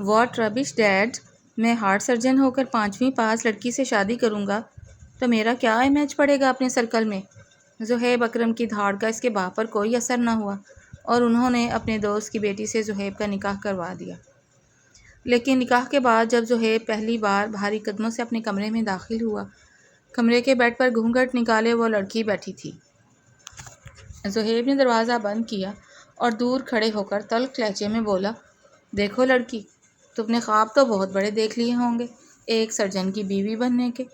What ربش dead, میں heart surgeon ہو کر 5ویں پاس لڑکی سے شادی کروں گا تو میرا کیا امیج پڑے گا اپنے سرکل میں؟ زہیب اکرم کی دھاڑ کا اس کے باپ پر کوئی اثر نہ ہوا اور انہوں نے اپنے دوست کی بیٹی سے زہیب کا نکاح کروا دیا۔ لیکن نکاح کے بعد جب زہیب پہلی بار بھاری قدموں سے اپنے کمرے میں داخل ہوا، کمرے کے بیڈ پر گھونگھٹ نکالے وہ لڑکی بیٹھی تھی۔ زہیب نے دروازہ بند کیا اور دور کھڑے ہو کر تلخ لہجے میں بولا، دیکھو لڑکی، تم نے خواب تو بہت بڑے دیکھ لیے ہوں گے ایک سرجن کی بیوی بننے کے،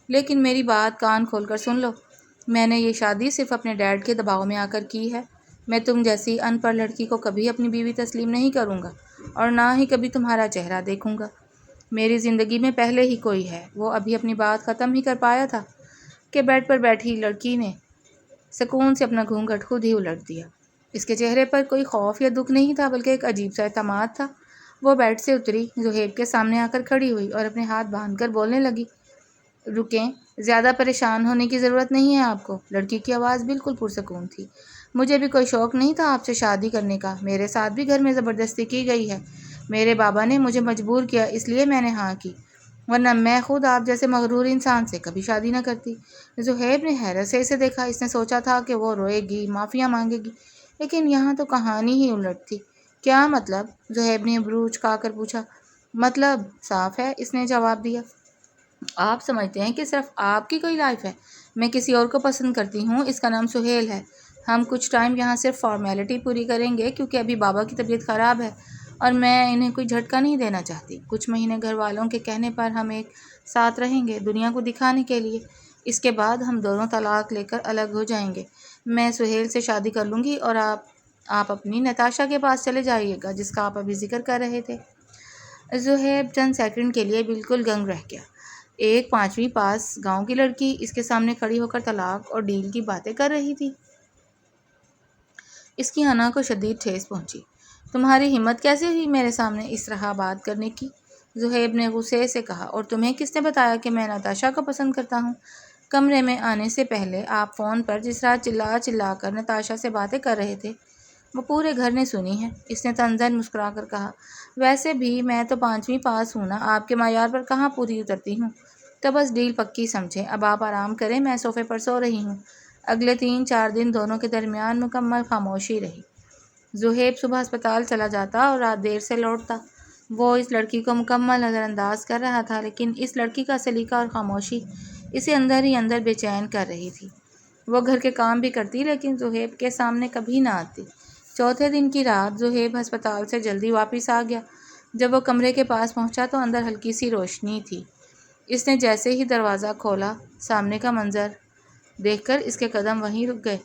لیکن میری بات کان کھول کر سن لو، میں نے یہ شادی صرف اپنے ڈیڈ کے دباؤ میں آ کر کی ہے۔ میں تم جیسی ان پڑھ لڑکی کو کبھی اپنی بیوی تسلیم نہیں کروں گا اور نہ ہی کبھی تمہارا چہرہ دیکھوں گا۔ میری زندگی میں پہلے ہی کوئی ہے۔ وہ ابھی اپنی بات ختم ہی کر پایا تھا کہ بیڈ پر بیٹھی لڑکی نے سکون سے اپنا گھونگھٹ خود ہی الٹ دیا۔ اس کے چہرے پر کوئی خوف یا دکھ نہیں تھا بلکہ ایک عجیب سا اعتماد تھا۔ وہ بیڈ سے اتری، زہیب کے سامنے آ کر کھڑی ہوئی اور اپنے ہاتھ باندھ کر بولنے لگی، رکیں، زیادہ پریشان ہونے کی ضرورت نہیں ہے آپ کو۔ لڑکی کی آواز بالکل پرسکون تھی۔ مجھے بھی کوئی شوق نہیں تھا آپ سے شادی کرنے کا، میرے ساتھ بھی گھر میں زبردستی کی گئی ہے، میرے بابا نے مجھے مجبور کیا اس لیے میں نے ہاں کی، ورنہ میں خود آپ جیسے مغرور انسان سے کبھی شادی نہ کرتی۔ زہیب نے حیرت سے اسے دیکھا۔ اس نے سوچا تھا کہ وہ روئے گی، معافیاں مانگے گی، لیکن یہاں تو کہانی ہی الٹ تھی۔ کیا مطلب؟ زہیب نے ابرو اچکا کر پوچھا۔ مطلب صاف ہے، اس نے جواب دیا، آپ سمجھتے ہیں کہ صرف آپ کی کوئی لائف ہے، میں کسی اور کو پسند کرتی ہوں، اس کا نام سہیل ہے۔ ہم کچھ ٹائم یہاں صرف فارمیلٹی پوری کریں گے کیونکہ ابھی بابا کی طبیعت خراب ہے اور میں انہیں کوئی جھٹکا نہیں دینا چاہتی۔ کچھ مہینے گھر والوں کے کہنے پر ہم ایک ساتھ رہیں گے دنیا کو دکھانے کے لیے، اس کے بعد ہم دونوں طلاق لے کر الگ ہو جائیں گے۔ میں سہیل سے شادی کر لوں گی اور آپ اپنی نتاشا کے پاس چلے جائیے گا جس کا آپ ابھی ذکر کر رہے تھے۔ زہیب چند سیکنڈ کے لیے بالکل دنگ رہ گیا۔ ایک 5ویں پاس گاؤں کی لڑکی اس کے سامنے کھڑی ہو کر طلاق اور ڈیل کی باتیں کر رہی تھی۔ اس کی انا کو شدید ٹھیس پہنچی۔ تمہاری ہمت کیسے ہوئی میرے سامنے اس طرح بات کرنے کی؟ زہیب نے غصے سے کہا، اور تمہیں کس نے بتایا کہ میں نتاشا کو پسند کرتا ہوں؟ کمرے میں آنے سے پہلے آپ فون پر جس طرح چلا چلا کر نتاشا سے باتیں کر رہے تھے وہ پورے گھر نے سنی ہیں۔ اس نے طنزاً مسکرا کر کہا، ویسے بھی میں تو 5ویں پاس ہوں نا، آپ کے معیار پر کہاں پوری اترتی ہوں، تو بس ڈیل پکی سمجھیں۔ اب آپ آرام کریں، میں صوفے پر سو رہی ہوں۔ اگلے 3-4 دن دونوں کے درمیان مکمل خاموشی رہی۔ زہیب صبح ہسپتال چلا جاتا اور رات دیر سے لوٹتا۔ وہ اس لڑکی کو مکمل نظر انداز کر رہا تھا، لیکن اس لڑکی کا سلیقہ اور خاموشی اسے اندر ہی اندر بے چین کر رہی تھی۔ وہ گھر کے کام بھی کرتی لیکن زہیب کے سامنے کبھی نہ آتی۔ چوتھے دن کی رات زہیب ہسپتال سے جلدی واپس آ گیا۔ جب وہ کمرے کے پاس پہنچا تو اندر ہلکی سی روشنی تھی۔ اس نے جیسے ہی دروازہ کھولا، سامنے کا منظر دیکھ کر اس کے قدم وہیں رک گئے۔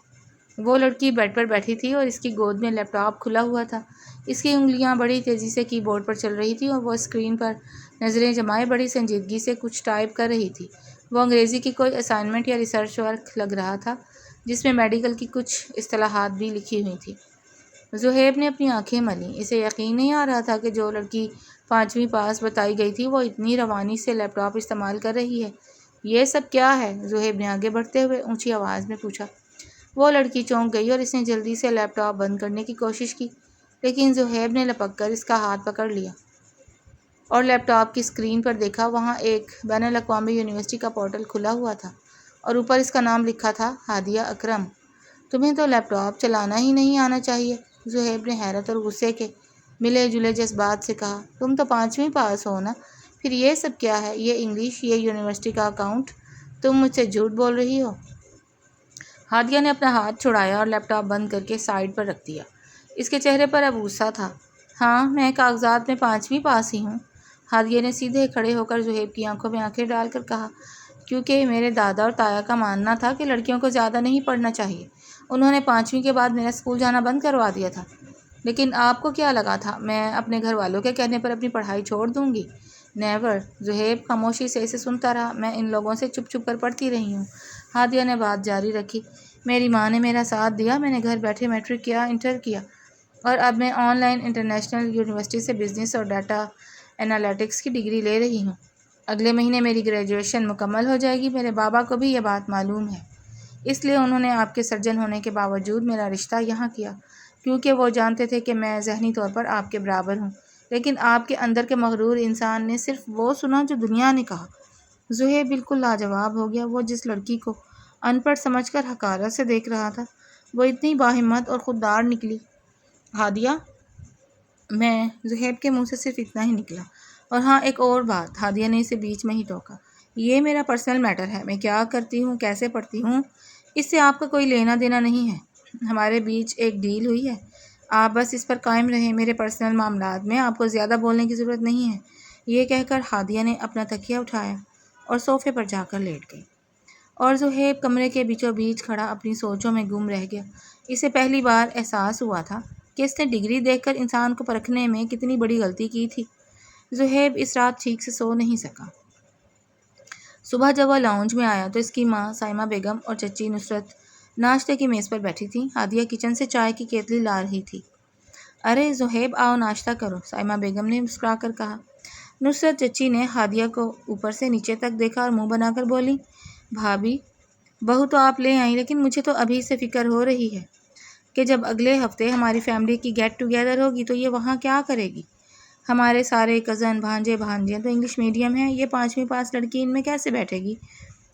وہ لڑکی بیڈ پر بیٹھی تھی اور اس کی گود میں لیپ ٹاپ کھلا ہوا تھا۔ اس کی انگلیاں بڑی تیزی سے کی بورڈ پر چل رہی تھیں اور وہ اسکرین پر نظریں جمائے بڑی سنجیدگی سے کچھ ٹائپ کر رہی تھی۔ وہ انگریزی کی کوئی اسائنمنٹ یا ریسرچ ورک لگ رہا تھا جس میں میڈیکل کی کچھ اصطلاحات بھی لکھی ہوئی تھیں۔ زہیب نے اپنی آنکھیں ملیں۔ اسے یقین نہیں آ رہا تھا کہ جو لڑکی 5ویں پاس بتائی گئی تھی وہ اتنی روانی سے لیپ ٹاپ استعمال کر رہی ہے۔ یہ سب کیا ہے؟ زہیب نے آگے بڑھتے ہوئے اونچی آواز میں پوچھا۔ وہ لڑکی چونک گئی اور اس نے جلدی سے لیپ ٹاپ بند کرنے کی کوشش کی، لیکن زہیب نے لپک کر اس کا ہاتھ پکڑ لیا اور لیپ ٹاپ کی اسکرین پر دیکھا۔ وہاں ایک بین الاقوامی یونیورسٹی کا پورٹل کھلا ہوا تھا اور اوپر اس کا نام لکھا تھا، ہادیہ اکرم۔ تمہیں تو لیپ ٹاپ چلانا ہی نہیں آنا چاہیے، زہیب نے حیرت اور غصے کے ملے جلے جذبات سے کہا۔ تم تو 5ویں پاس ہو نا، پھر یہ سب کیا ہے؟ یہ انگلش، یہ یونیورسٹی کا اکاؤنٹ، تم مجھ سے جھوٹ بول رہی ہو۔ ہادیہ نے اپنا ہاتھ چھڑایا اور لیپ ٹاپ بند کر کے سائیڈ پر رکھ دیا۔ اس کے چہرے پر اب غصہ تھا۔ ہاں، میں کاغذات میں 5ویں پاس ہی ہوں، ہادیہ نے سیدھے کھڑے ہو کر زہیب کی آنکھوں میں آنکھیں ڈال کر کہا، کیونکہ میرے دادا اور تایا کا ماننا تھا کہ لڑکیوں کو زیادہ نہیں پڑھنا چاہیے۔ انہوں نے 5ویں کے بعد میرا اسکول جانا بند کروا دیا تھا۔ لیکن آپ کو کیا لگا تھا میں اپنے گھر والوں کے کہنے پر اپنی پڑھائی چھوڑ دوں گی؟ نیور۔ زہیب خاموشی سے اسے سنتا رہا۔ میں ان لوگوں سے چپ چپ کر پڑھتی رہی ہوں، ہادیہ نے بات جاری رکھی۔ میری ماں نے میرا ساتھ دیا، میں نے گھر بیٹھے میٹرک کیا، انٹر کیا، اور اب میں آن لائن انٹرنیشنل یونیورسٹی سے بزنس اور ڈیٹا انالیٹکس کی ڈگری لے رہی ہوں۔ اگلے مہینے میری گریجویشن مکمل ہو جائے گی۔ میرے بابا کو بھی یہ بات معلوم ہے، اس لیے انہوں نے آپ کے سرجن ہونے کے باوجود میرا رشتہ یہاں کیا، کیونکہ وہ جانتے تھے کہ میں ذہنی طور پر آپ کے برابر ہوں۔ لیکن آپ کے اندر کے مغرور انسان نے صرف وہ سنا جو دنیا نے کہا۔ زہیب بالکل لاجواب ہو گیا۔ وہ جس لڑکی کو ان پڑھ سمجھ کر حقارت سے دیکھ رہا تھا وہ اتنی باہمت اور خوددار نکلی۔ ہادیہ، میں زہیب کے منہ سے صرف اتنا ہی نکلا۔ اور ہاں ایک اور بات، ہادیہ نے اسے بیچ میں ہی ٹوکا، یہ میرا پرسنل میٹر ہے، میں کیا کرتی ہوں، کیسے پڑھتی ہوں، اس سے آپ کا کوئی لینا دینا نہیں ہے۔ ہمارے بیچ ایک ڈیل ہوئی ہے، آپ بس اس پر قائم رہیں، میرے پرسنل معاملات میں آپ کو زیادہ بولنے کی ضرورت نہیں ہے۔ یہ کہہ کر ہادیہ نے اپنا تکیہ اٹھایا اور صوفے پر جا کر لیٹ گئی، اور زہیب کمرے کے بیچوں بیچ کھڑا اپنی سوچوں میں گم رہ گیا۔ اسے پہلی بار احساس ہوا تھا کہ اس نے ڈگری دیکھ کر انسان کو پرکھنے میں کتنی بڑی غلطی کی تھی۔ زہیب اس رات ٹھیک سے سو نہیں سکا۔ صبح جب وہ لاؤنج میں آیا تو اس کی ماں سائمہ بیگم اور چچی نصرت ناشتے کی میز پر بیٹھی تھیں۔ ہادیہ کچن سے چائے کی کیتلی لا رہی تھی۔ ارے زہیب، آؤ ناشتہ کرو، سائمہ بیگم نے مسکرا کر کہا۔ نصرت چچی نے ہادیہ کو اوپر سے نیچے تک دیکھا اور منہ بنا کر بولی، بھابھی، بہو تو آپ لے آئیں، لیکن مجھے تو ابھی سے فکر ہو رہی ہے کہ جب اگلے ہفتے ہماری فیملی کی گیٹ ٹوگیدر ہوگی تو یہ وہاں کیا کرے گی؟ ہمارے سارے کزن بھانجے بھانجیاں تو انگلش میڈیم ہیں، یہ 5ویں پاس لڑکی ان میں کیسے بیٹھے گی؟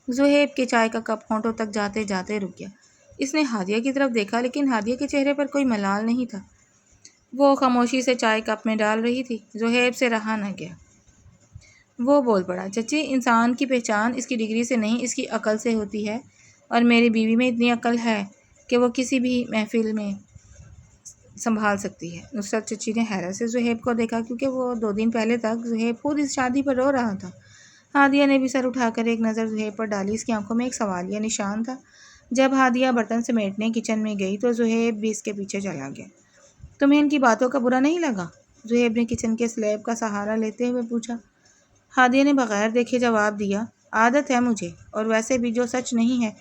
زہیب کے چائے کا کپ ہونٹوں تک جاتے جاتے رک گیا۔ اس نے ہادیہ کی طرف دیکھا لیکن ہادیہ کے چہرے پر کوئی ملال نہیں تھا۔ وہ خاموشی سے چائے کپ میں ڈال رہی تھی۔ زہیب سے رہا نہ گیا، وہ بول پڑا، چچی، انسان کی پہچان اس کی ڈگری سے نہیں اس کی عقل سے ہوتی ہے، اور میری بیوی میں اتنی عقل ہے کہ وہ کسی بھی محفل میں سنبھال سکتی ہے۔ نصرت چچی نے حیرت سے زہیب کو دیکھا کیونکہ وہ 2 دن پہلے تک زہیب خود اس شادی پر رو رہا تھا۔ ہادیہ نے بھی سر اٹھا کر ایک نظر زہیب پر ڈالی، اس کی آنکھوں میں ایک سوالیہ نشان تھا۔ جب ہادیہ برتن سمیٹنے کچن میں گئی تو زہیب بھی اس کے پیچھے چلا گیا۔ تمہیں ان کی باتوں کا برا نہیں لگا؟ زہیب نے کچن کے سلیب کا سہارا لیتے ہوئے پوچھا۔ ہادیہ نے بغیر دیکھے جواب دیا، عادت ہے مجھے، اور ویسے بھی جو سچ نہیں ہے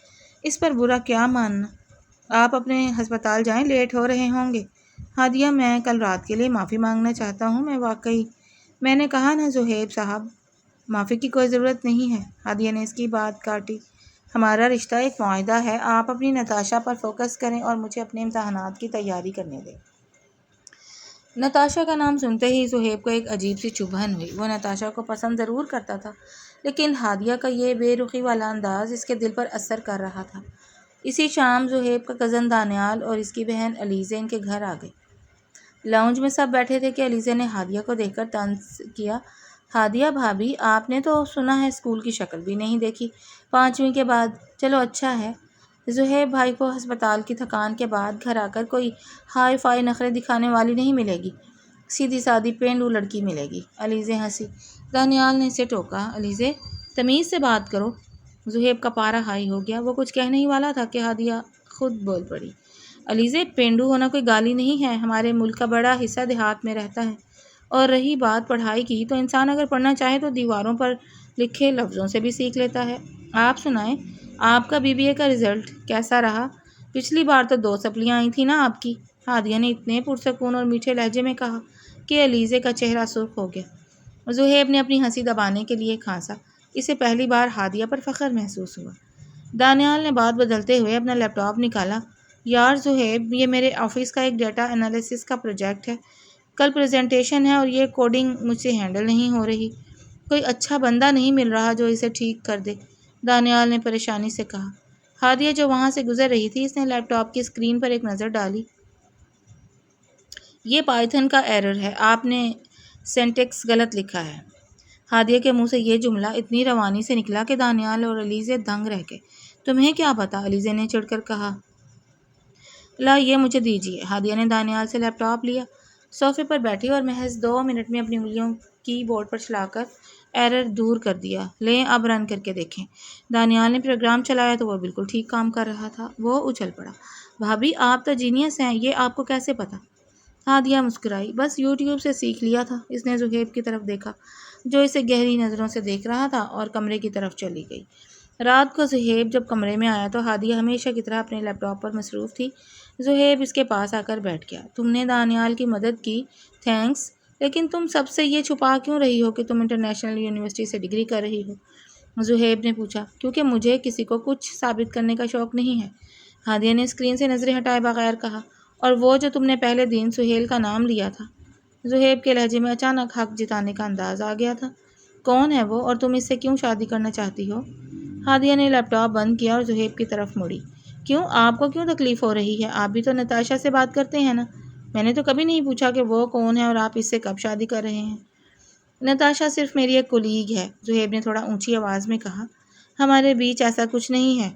اس پر برا کیا ماننا۔ آپ اپنے ہسپتال جائیں، لیٹ ہو رہے ہوں گے۔ ہادیہ، میں کل رات کے لیے معافی مانگنا چاہتا ہوں، میں نے کہا نا زہیب صاحب، معافی کی کوئی ضرورت نہیں ہے۔ ہادیہ نے اس کی بات کاٹی، ہمارا رشتہ ایک معاہدہ ہے، آپ اپنی نتاشا پر فوکس کریں اور مجھے اپنے امتحانات کی تیاری کرنے دیں۔ نتاشا کا نام سنتے ہی زہیب کو ایک عجیب سی چبھن ہوئی۔ وہ نتاشا کو پسند ضرور کرتا تھا لیکن ہادیہ کا یہ بے رخی والا انداز اس کے دل پر اثر کر رہا تھا۔ اسی شام زہیب کا کزن دانیال اور اس کی بہن علیزہ ان کے گھر آ گئی۔ لاؤنج میں سب بیٹھے تھے کہ علیزہ نے ہادیہ کو دیکھ کر طنز کیا، ہادیہ بھابھی، آپ نے تو سنا ہے اسکول کی شکل بھی نہیں دیکھی 5ویں کے بعد۔ چلو اچھا ہے، زہیب بھائی کو ہسپتال کی تھکان کے بعد گھر آ کر کوئی ہائی فائی نخرے دکھانے والی نہیں ملے گی، سیدھی سادی پینڈو لڑکی ملے گی۔ علیزہ ہنسی۔ دانیال نے اسے ٹوکا، علیزہ، تمیز سے بات کرو۔ زہیب کا پارا ہائی ہو گیا۔ وہ کچھ کہنے ہی والا تھا کہ ہادیہ خود بول پڑی، علیزہ، پینڈو ہونا کوئی گالی نہیں ہے، ہمارے ملک کا بڑا حصہ دیہات میں رہتا ہے، اور رہی بات پڑھائی کی تو انسان اگر پڑھنا چاہے تو دیواروں پر لکھے لفظوں سے بھی سیکھ لیتا ہے۔ آپ سنائیں، آپ کا BBA کا رزلٹ کیسا رہا؟ پچھلی بار تو 2 سپلیاں آئی تھیں نا آپ کی؟ ہادیہ نے اتنے پرسکون اور میٹھے لہجے میں کہا کہ علیزہ کا چہرہ سرخ ہو گیا۔ زہیب نے اپنی ہنسی دبانے کے لیے کھانسا۔ اسے پہلی بار ہادیہ پر فخر محسوس ہوا۔ دانیال نے بات بدلتے ہوئے اپنا لیپ ٹاپ نکالا، یار زہیب، یہ میرے آفس کا ایک ڈیٹا انالیسس کا پروجیکٹ ہے، کل پریزنٹیشن ہے اور یہ کوڈنگ مجھ سے ہینڈل نہیں ہو رہی، کوئی اچھا بندہ نہیں مل رہا جو اسے ٹھیک کر دے، دانیال نے پریشانی سے کہا۔ ہادیہ جو وہاں سے گزر رہی تھی، اس نے لیپ ٹاپ کی اسکرین پر ایک نظر ڈالی۔ یہ پائتھن کا ایرر ہے، آپ نے سینٹیکس غلط لکھا ہے۔ ہادیہ کے منہ سے یہ جملہ اتنی روانی سے نکلا کہ دانیال اور علیزہ دنگ رہ گئے۔ تمہیں کیا پتا؟ علیزہ نے چڑھ کر کہا۔ لا، یہ مجھے دیجیے۔ ہادیہ نے دانیال سے لیپ ٹاپ لیا، صوفے پر بیٹھی اور محض 2 منٹ میں اپنی انگلیوں کی بورڈ پر چلا کر ایرر دور کر دیا۔ لیں، اب رن کر کے دیکھیں۔ دانیال نے پروگرام چلایا تو وہ بالکل ٹھیک کام کر رہا تھا۔ وہ اچھل پڑا، بھابھی، آپ تو جینیس ہیں، یہ آپ کو کیسے پتا؟ ہادیہ مسکرائی، بس یوٹیوب سے سیکھ لیا تھا۔ اس نے زہیب کی طرف دیکھا جو اسے گہری نظروں سے دیکھ رہا تھا اور کمرے کی طرف چلی گئی۔ رات کو زہیب جب کمرے میں آیا تو ہادیہ ہمیشہ کی طرح اپنے لیپ ٹاپ پر مصروف تھی۔ زہیب اس کے پاس آ کر بیٹھ گیا۔ تم نے دانیال کی مدد کی، تھینکس، لیکن تم سب سے یہ چھپا کیوں رہی ہو کہ تم انٹرنیشنل یونیورسٹی سے ڈگری کر رہی ہو؟ زہیب نے پوچھا۔ کیونکہ مجھے کسی کو کچھ ثابت کرنے کا شوق نہیں ہے، ہادیہ نے اسکرین سے نظریں ہٹائے بغیر کہا۔ اور وہ جو تم نے پہلے دن سہیل کا نام لیا تھا، زہیب کے لہجے میں اچانک حق جتانے کا انداز آ گیا تھا۔ کون ہے وہ اور تم اس سے کیوں شادی کرنا چاہتی ہو؟ ہادیہ نے لیپ ٹاپ بند کیا اور زہیب کی طرف مڑی۔ کیوں؟ آپ کو کیوں تکلیف ہو رہی ہے؟ آپ بھی تو نتاشا سے بات کرتے ہیں نا؟ میں نے تو کبھی نہیں پوچھا کہ وہ کون ہے اور آپ اس سے کب شادی کر رہے ہیں۔ نتاشا صرف میری ایک کولیگ ہے، زہیب نے تھوڑا اونچی آواز میں کہا۔ ہمارے بیچ ایسا کچھ نہیں ہے۔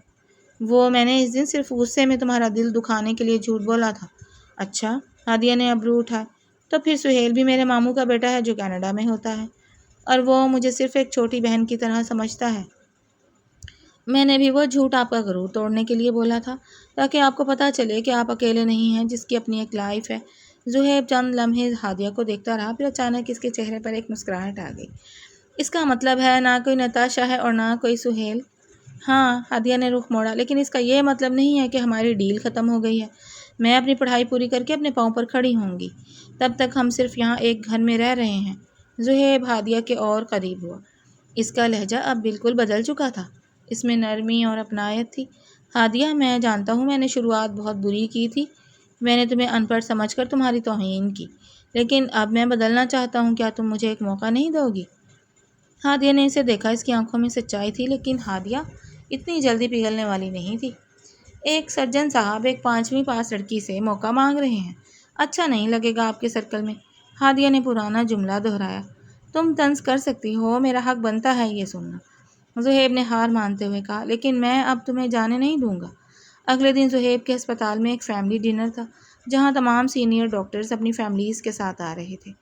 وہ میں نے اس دن صرف غصے میں تمہارا دل دکھانے کے لیے جھوٹ بولا تھا۔ اچھا، ہادیہ نے ابرو اٹھائے۔ تو پھر سہیل بھی میرے ماموں کا بیٹا ہے جو کینیڈا میں ہوتا ہے، اور وہ مجھے صرف ایک چھوٹی بہن کی طرح سمجھتا ہے۔ میں نے بھی وہ جھوٹ آپ کا غرور توڑنے کے لیے بولا تھا، تاکہ آپ کو پتہ چلے کہ آپ اکیلے نہیں ہیں جس کی اپنی ایک لائف ہے۔ زہیب چند لمحے ہادیہ کو دیکھتا رہا، پھر اچانک اس کے چہرے پر ایک مسکراہٹ آ گئی۔ اس کا مطلب ہے نہ کوئی نتاشا ہے اور نہ کوئی سہیل؟ ہاں، ہادیہ نے رخ موڑا، لیکن اس کا یہ مطلب نہیں ہے کہ ہماری ڈیل ختم ہو گئی ہے۔ میں اپنی پڑھائی پوری کر کے اپنے پاؤں پر کھڑی ہوں گی، تب تک ہم صرف یہاں ایک گھر میں رہ رہے ہیں۔ زہیب ہادیہ کے اور قریب ہوا۔ اس کا لہجہ اب بالکل بدل چکا تھا، اس میں نرمی اور اپنائیت تھی۔ ہادیہ، میں جانتا ہوں میں نے شروعات بہت بری کی تھی، میں نے تمہیں ان پڑھ سمجھ کر تمہاری توہین کی، لیکن اب میں بدلنا چاہتا ہوں، کیا تم مجھے ایک موقع نہیں دو گی؟ ہادیہ نے اسے دیکھا، اس کی آنکھوں میں سچائی تھی، لیکن ہادیہ اتنی جلدی پگھلنے والی نہیں تھی۔ ایک سرجن صاحب ایک 5ویں پاس لڑکی سے موقع مانگ رہے ہیں، اچھا نہیں لگے گا آپ کے سرکل میں؟ ہادیہ نے پرانا جملہ دہرایا۔ تم طنز کر سکتی ہو، میرا حق بنتا ہے یہ سننا، زہیب نے ہار مانتے ہوئے کہا، لیکن میں اب تمہیں جانے نہیں دوں گا۔ اگلے دن زہیب کے ہسپتال میں ایک فیملی ڈنر تھا، جہاں تمام سینئر ڈاکٹرز اپنی فیملیز کے ساتھ آ رہے تھے۔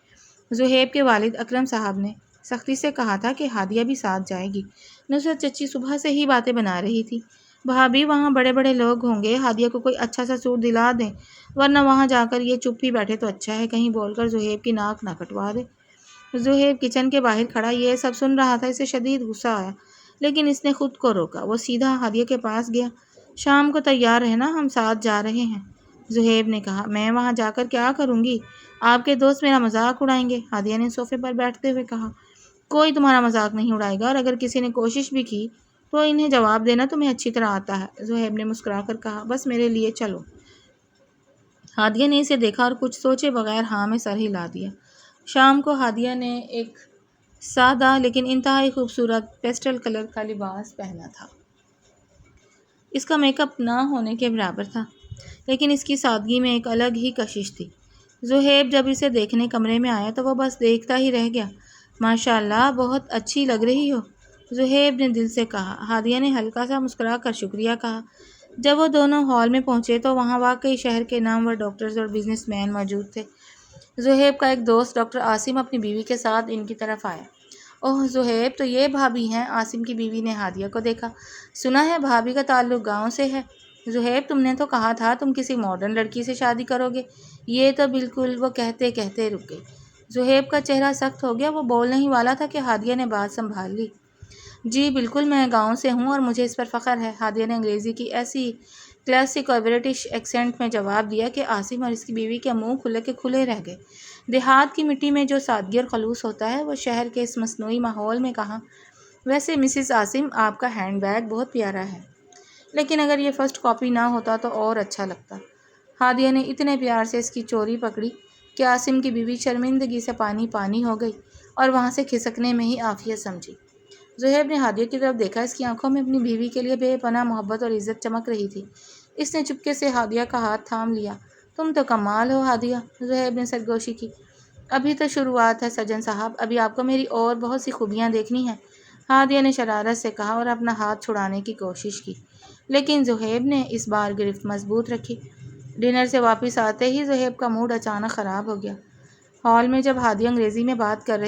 زہیب کے والد اکرم صاحب نے سختی سے کہا تھا کہ ہادیہ بھی ساتھ جائے گی۔ نصرت چچی صبح سے ہی باتیں بنا رہی تھی، بھابھی وہاں بڑے بڑے لوگ ہوں گے، ہادیہ کو کوئی اچھا سا سوٹ دلا دیں، ورنہ وہاں جا کر یہ چپ ہی بیٹھے تو اچھا ہے، کہیں بول کر زہیب کی ناک نہ کٹوا دے۔ زہیب کچن کے باہر کھڑا یہ سب سن رہا تھا، اسے شدید غصہ آیا، لیکن اس نے خود کو روکا۔ وہ سیدھا ہادیہ کے پاس گیا۔ شام کو تیار رہنا، ہم ساتھ جا رہے ہیں، زہیب نے کہا۔ میں وہاں جا کر کیا کروں گی؟ آپ کے دوست میرا مذاق اڑائیں گے، ہادیہ نے صوفے پر بیٹھتے ہوئے کہا۔ کوئی تمہارا مذاق نہیں اڑائے گا، اور اگر کسی نے کوشش بھی کی تو انہیں جواب دینا تمہیں اچھی طرح آتا ہے، زہیب نے مسکرا کر کہا۔ بس میرے لیے چلو۔ ہادیہ نے اسے دیکھا اور کچھ سوچے بغیر ہاں میں سر ہلا دیا۔ شام کو ہادیہ نے ایک سادہ لیکن انتہائی خوبصورت پیسٹل کلر کا لباس پہنا تھا۔ اس کا میک اپ نہ ہونے کے برابر تھا، لیکن اس کی سادگی میں ایک الگ ہی کشش تھی۔ زہیب جب اسے دیکھنے کمرے میں آیا تو وہ بس دیکھتا ہی رہ گیا۔ ماشاء اللہ، بہت اچھی لگ رہی ہو، زہیب نے دل سے کہا۔ ہادیہ نے ہلکا سا مسکرا کر شکریہ کہا۔ جب وہ دونوں ہال میں پہنچے تو وہاں واقعی شہر کے نامور ڈاکٹرز اور بزنس مین موجود تھے۔ زہیب کا ایک دوست ڈاکٹر عاصم اپنی بیوی کے ساتھ ان کی طرف آیا۔ اوہ زہیب، تو یہ بھابھی ہیں؟ عاصم کی بیوی نے ہادیہ کو دیکھا۔ سنا ہے بھابھی کا تعلق گاؤں سے ہے۔ زہیب، تم نے تو کہا تھا تم کسی ماڈرن لڑکی سے شادی کرو گے۔ یہ تو بالکل، وہ کہتے کہتے رک گئی۔ زہیب کا چہرہ سخت ہو گیا، وہ بولنے ہی والا تھا کہ ہادیہ نے بات سنبھال لی۔ جی بالکل، میں گاؤں سے ہوں اور مجھے اس پر فخر ہے، ہادیہ نے انگریزی کی ایسی کلاسک اور برٹش ایکسنٹ میں جواب دیا کہ عاصم اور اس کی بیوی کے منہ کھلے کے کھلے رہ گئے۔ دیہات کی مٹی میں جو سادگی اور خلوص ہوتا ہے وہ شہر کے اس مصنوعی ماحول میں کہاں۔ ویسے مسز عاصم، آپ کا ہینڈ بیگ بہت پیارا ہے، لیکن اگر یہ فرسٹ کاپی نہ ہوتا تو اور اچھا لگتا۔ ہادیہ نے اتنے پیار سے اس کی چوری پکڑی کہ عاصم کی بیوی شرمندگی سے پانی پانی ہو گئی اور وہاں سے کھسکنے میں ہی عافیت سمجھی۔ زہیب نے ہادیہ کی طرف دیکھا، اس کی آنکھوں میں اپنی بیوی کے لیے بے پناہ محبت اور عزت چمک رہی تھی۔ اس نے چپکے سے ہادیہ کا ہاتھ تھام لیا۔ تم تو کمال ہو ہادیہ، زہیب نے سرگوشی کی۔ ابھی تو شروعات ہے سجن صاحب، ابھی آپ کو میری اور بہت سی خوبیاں دیکھنی ہیں، ہادیہ نے شرارت سے کہا اور اپنا ہاتھ چھڑانے کی کوشش کی، لیکن زہیب نے اس بار گرفت مضبوط رکھی۔ ڈنر سے واپس آتے ہی زہیب کا موڈ اچانک خراب ہو گیا۔ ہال میں جب ہادیہ انگریزی میں بات کر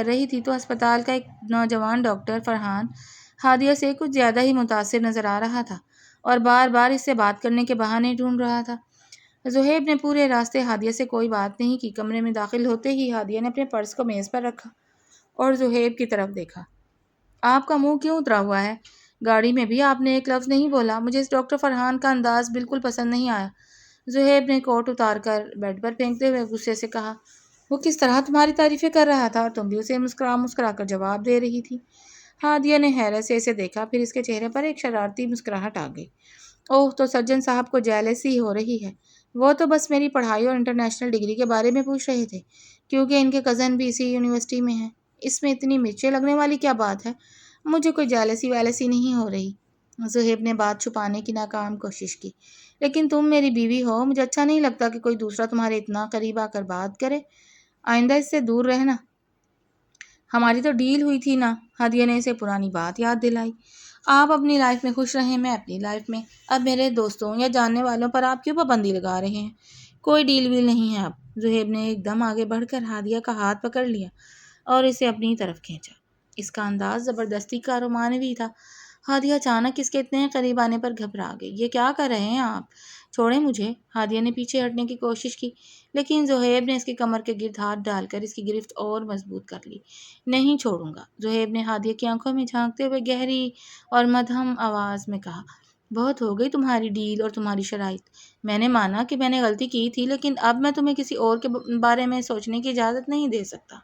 رہی تھی تو ہسپتال کا ایک نوجوان ڈاکٹر فرحان ہادیہ سے کچھ زیادہ ہی متاثر نظر آ رہا تھا اور بار بار اس سے بات کرنے کے بہانے ڈھونڈ رہا تھا۔ زہیب نے پورے راستے ہادیہ سے کوئی بات نہیں کی۔ کمرے میں داخل ہوتے ہی ہادیہ نے اپنے پرس کو میز پر رکھا اور زہیب کی طرف دیکھا۔ آپ کا منہ کیوں اترا ہوا ہے؟ گاڑی میں بھی آپ نے ایک لفظ نہیں بولا۔ مجھے اس ڈاکٹر فرحان کا انداز بالکل پسند نہیں آیا، زہیب نے کوٹ اتار کر بیڈ پر پھینکتے ہوئے غصے سے کہا۔ وہ کس طرح تمہاری تعریفیں کر رہا تھا اور تم بھی اسے مسکرا مسکرا کر جواب دے رہی تھی۔ ہادیہ نے حیرت سے اسے دیکھا، پھر اس کے چہرے پر ایک شرارتی مسکراہٹ آ گئی۔ اوہ، تو سرجن صاحب کو جیلسی ہو رہی ہے۔ وہ تو بس میری پڑھائی اور انٹرنیشنل ڈگری کے بارے میں پوچھ رہے تھے، کیونکہ ان کے کزن بھی اسی یونیورسٹی میں ہیں۔ اس میں اتنی مرچیں لگنے والی کیا بات ہے؟ مجھے کوئی جیلسی ویلسی نہیں ہو رہی۔ زہیب نے بات چھپانے کی ناکام کوشش کی۔ لیکن تم میری بیوی ہو، مجھے اچھا نہیں لگتا کہ کوئی دوسرا تمہارے اتنا قریب آ کر بات کرے۔ آئندہ اس سے دور رہنا۔ ہماری تو ڈیل ہوئی تھی نا۔ ہادیہ نے اسے پرانی بات یاد دلائی۔ آپ اپنی لائف میں خوش رہیں، میں اپنی لائف میں۔ اب میرے دوستوں یا جاننے والوں پر آپ کیوں پابندی لگا رہے ہیں؟ کوئی ڈیل ویل نہیں ہے اب۔ زہیب نے ایک دم آگے بڑھ کر ہادیہ کا ہاتھ پکڑ لیا اور اسے اپنی طرف کھینچا۔ اس کا انداز زبردستی کا رومانوی تھا۔ ہادیہ اچانک اس کے اتنے قریب آنے پر گھبرا گئی۔ یہ کیا کر رہے ہیں آپ؟ چھوڑیں مجھے۔ ہادیہ نے پیچھے ہٹنے کی کوشش کی، لیکن زہیب نے اس کی کمر کے گرد ہاتھ ڈال کر اس کی گرفت اور مضبوط کر لی۔ نہیں چھوڑوں گا، زہیب نے ہادیہ کی آنکھوں میں جھانکتے ہوئے گہری اور مدھم آواز میں کہا۔ بہت ہو گئی تمہاری ڈیل اور تمہاری شرائط۔ میں نے مانا کہ میں نے غلطی کی تھی، لیکن اب میں تمہیں کسی اور کے بارے میں سوچنے کی اجازت نہیں دے سکتا۔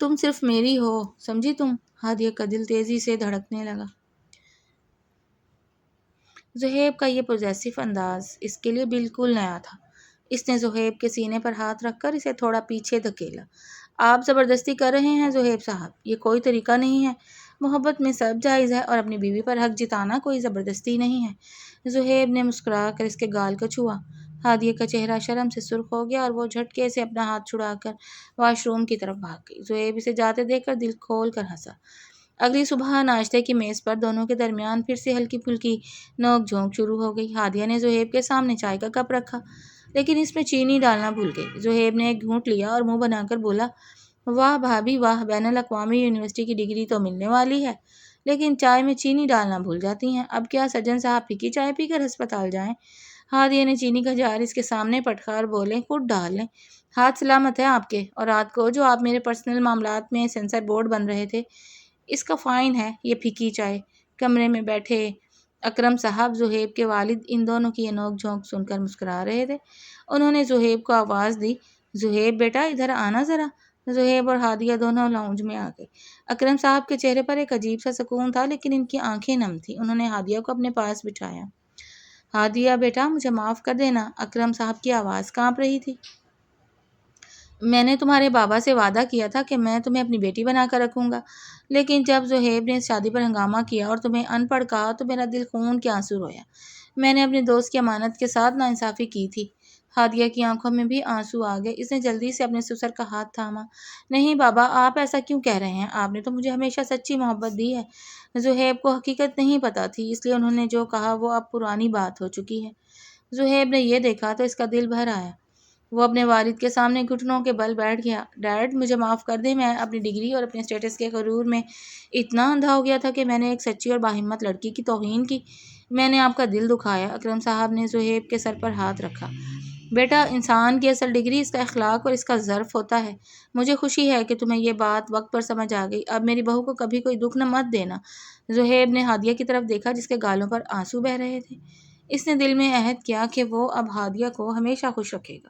تم صرف میری ہو، سمجھی تم؟ ہادیہ کا دل تیزی سے دھڑکنے لگا۔ زہیب کا یہ پوزیسو انداز اس کے لیے بالکل نیا تھا۔ اس نے زہیب کے سینے پر ہاتھ رکھ کر اسے تھوڑا پیچھے دھکیلا۔ آپ زبردستی کر رہے ہیں زہیب صاحب، یہ کوئی طریقہ نہیں ہے۔ محبت میں سب جائز ہے اور اپنی بیوی پر حق جتانا کوئی زبردستی نہیں ہے۔ زہیب نے مسکرا کر اس کے گال کو چھوا۔ ہادیہ کا چہرہ شرم سے سرخ ہو گیا اور وہ جھٹکے سے اپنا ہاتھ چھڑا کر واش روم کی طرف بھاگ گئی۔ زہیب اسے جاتے دیکھ کر دل کھول کر ہنسا۔ اگلی صبح ناشتے کی میز پر دونوں کے درمیان پھر سے ہلکی پھلکی نوک جھونک شروع ہو گئی۔ ہادیہ نے زہیب کے سامنے چائے کا کپ رکھا، لیکن اس میں چینی ڈالنا بھول گئی۔ زہیب نے ایک گھونٹ لیا اور منہ بنا کر بولا، واہ بھابی واہ، بین الاقوامی یونیورسٹی کی ڈگری تو ملنے والی ہے، لیکن چائے میں چینی ڈالنا بھول جاتی ہیں۔ اب کیا سجن صاحب پھیکی چائے پی کر ہسپتال جائیں؟ ہادیہ نے چینی کا جار اس کے سامنے پٹکا اور بولے، خود ڈال لیں، ہاتھ سلامت ہے آپ کے۔ اور رات کو جو آپ میرے پرسنل معاملات میں سینسر بورڈ بن رہے تھے، اس کا فائن ہے یہ پھیکی چائے۔ کمرے میں بیٹھے اکرم صاحب، زہیب کے والد، ان دونوں کی یہ نوک جھونک سن کر مسکرا رہے تھے۔ انہوں نے زہیب کو آواز دی، زہیب بیٹا ادھر آنا ذرا۔ زہیب اور ہادیہ دونوں لاؤنج میں آ گئے۔ اکرم صاحب کے چہرے پر ایک عجیب سا سکون تھا، لیکن ان کی آنکھیں نم تھیں۔ انہوں نے ہادیہ کو اپنے پاس بٹھایا۔ ہادیہ بیٹا مجھے معاف کر دینا، اکرم صاحب کی آواز کانپ رہی تھی۔ میں نے تمہارے بابا سے وعدہ کیا تھا کہ میں تمہیں اپنی بیٹی بنا کر رکھوں گا، لیکن جب زہیب نے اس شادی پر ہنگامہ کیا اور تمہیں ان پڑھ کہا تو میرا دل خون کے آنسو رویا۔ میں نے اپنے دوست کی امانت کے ساتھ ناانصافی کی تھی۔ ہادیہ کی آنکھوں میں بھی آنسو آ گئے۔ اس نے جلدی سے اپنے سسر کا ہاتھ تھاما۔ نہیں بابا، آپ ایسا کیوں کہہ رہے ہیں؟ آپ نے تو مجھے ہمیشہ سچی محبت دی ہے۔ زہیب کو حقیقت نہیں پتہ تھی، اس لیے انہوں نے جو کہا وہ اب پرانی بات ہو چکی ہے۔ زہیب نے یہ دیکھا تو اس کا دل بھر آیا۔ وہ اپنے والد کے سامنے گھٹنوں کے بل بیٹھ گیا۔ ڈیڈ مجھے معاف کر دیں، میں اپنی ڈگری اور اپنے اسٹیٹس کے غرور میں اتنا اندھا ہو گیا تھا کہ میں نے ایک سچی اور باہمت لڑکی کی توہین کی۔ میں نے آپ کا دل دکھایا۔ اکرم صاحب نے زہیب کے سر پر ہاتھ رکھا۔ بیٹا انسان کی اصل ڈگری اس کا اخلاق اور اس کا ظرف ہوتا ہے۔ مجھے خوشی ہے کہ تمہیں یہ بات وقت پر سمجھ آ گئی۔ اب میری بہو کو کبھی کوئی دکھ نہ مت دینا۔ زہیب نے ہادیہ کی طرف دیکھا جس کے گالوں پر آنسو بہہ رہے تھے۔ اس نے دل میں عہد کیا کہ وہ اب ہادیہ کو ہمیشہ خوش رکھے گا۔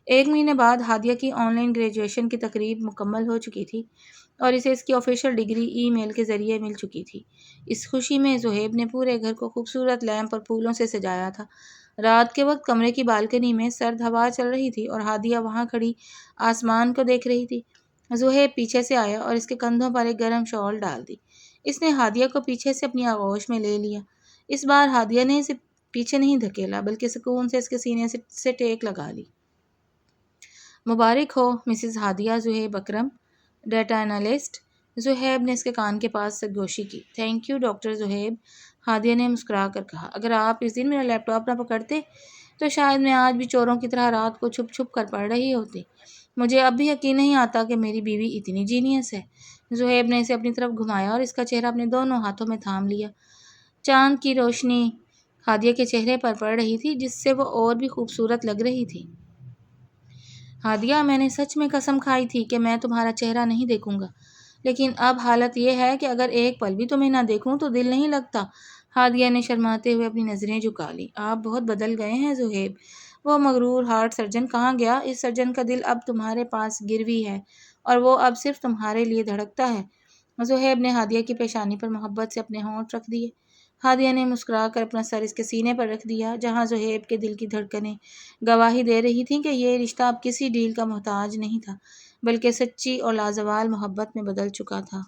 1 مہینے بعد ہادیہ کی آن لائن گریجویشن کی تقریب مکمل ہو چکی تھی اور اسے اس کی آفیشیل ڈگری ای میل کے ذریعے مل چکی تھی۔ اس خوشی میں زہیب نے پورے گھر کو خوبصورت لیمپ اور پھولوں سے سجایا تھا۔ رات کے وقت کمرے کی بالکنی میں سرد ہوا چل رہی تھی اور ہادیہ وہاں کھڑی آسمان کو دیکھ رہی تھی۔ زہیب پیچھے سے آیا اور اس کے کندھوں پر ایک گرم شال ڈال دی۔ اس نے ہادیہ کو پیچھے سے اپنی آغوش میں لے لیا۔ اس بار ہادیہ نے اسے پیچھے نہیں دھکیلا بلکہ سکون سے اس کے سینے سے ٹیک لگا لی۔ مبارک ہو مسز ہادیہ زہیب اکرم، ڈیٹا انالسٹ۔ زہیب نے اس کے کان کے پاس سرگوشی کی۔ Thank you doctor Zohaib, Hadia نے مسکرا کر کہا۔ اگر آپ اس دن میرا لیپ ٹاپ نہ پکڑتے تو شاید میں آج بھی چوروں کی طرح رات کو چھپ چھپ کر پڑھ رہی ہوتی۔ مجھے اب بھی یقین نہیں آتا کہ میری بیوی اتنی جینیس ہے۔ زہیب نے اسے اپنی طرف گھمایا اور اس کا چہرہ اپنے دونوں ہاتھوں میں تھام لیا۔ چاند کی روشنی ہادیہ کے چہرے پر پڑ رہی تھی جس سے وہ اور بھی خوبصورت لگ رہی تھی۔ ہادیہ، میں نے سچ میں قسم کھائی تھی کہ میں تمہارا چہرہ نہیں دیکھوں گا، لیکن اب حالت یہ ہے کہ اگر ایک پل بھی تمہیں نہ دیکھوں تو دل نہیں لگتا۔ ہادیہ نے شرماتے ہوئے اپنی نظریں جھکا لی۔ آپ بہت بدل گئے ہیں زہیب۔ وہ مغرور ہارٹ سرجن کہاں گیا؟ اس سرجن کا دل اب تمہارے پاس گروی ہے اور وہ اب صرف تمہارے لیے دھڑکتا ہے۔ زہیب نے ہادیہ کی پیشانی پر محبت سے اپنے ہونٹ رکھ دیے۔ ہادیہ نے مسکرا کر اپنا سر اس کے سینے پر رکھ دیا، جہاں زہیب کے دل کی دھڑکنیں گواہی دے رہی تھیں کہ یہ رشتہ اب کسی ڈیل کا محتاج نہیں تھا، بلکہ سچی اور لازوال محبت میں بدل چکا تھا۔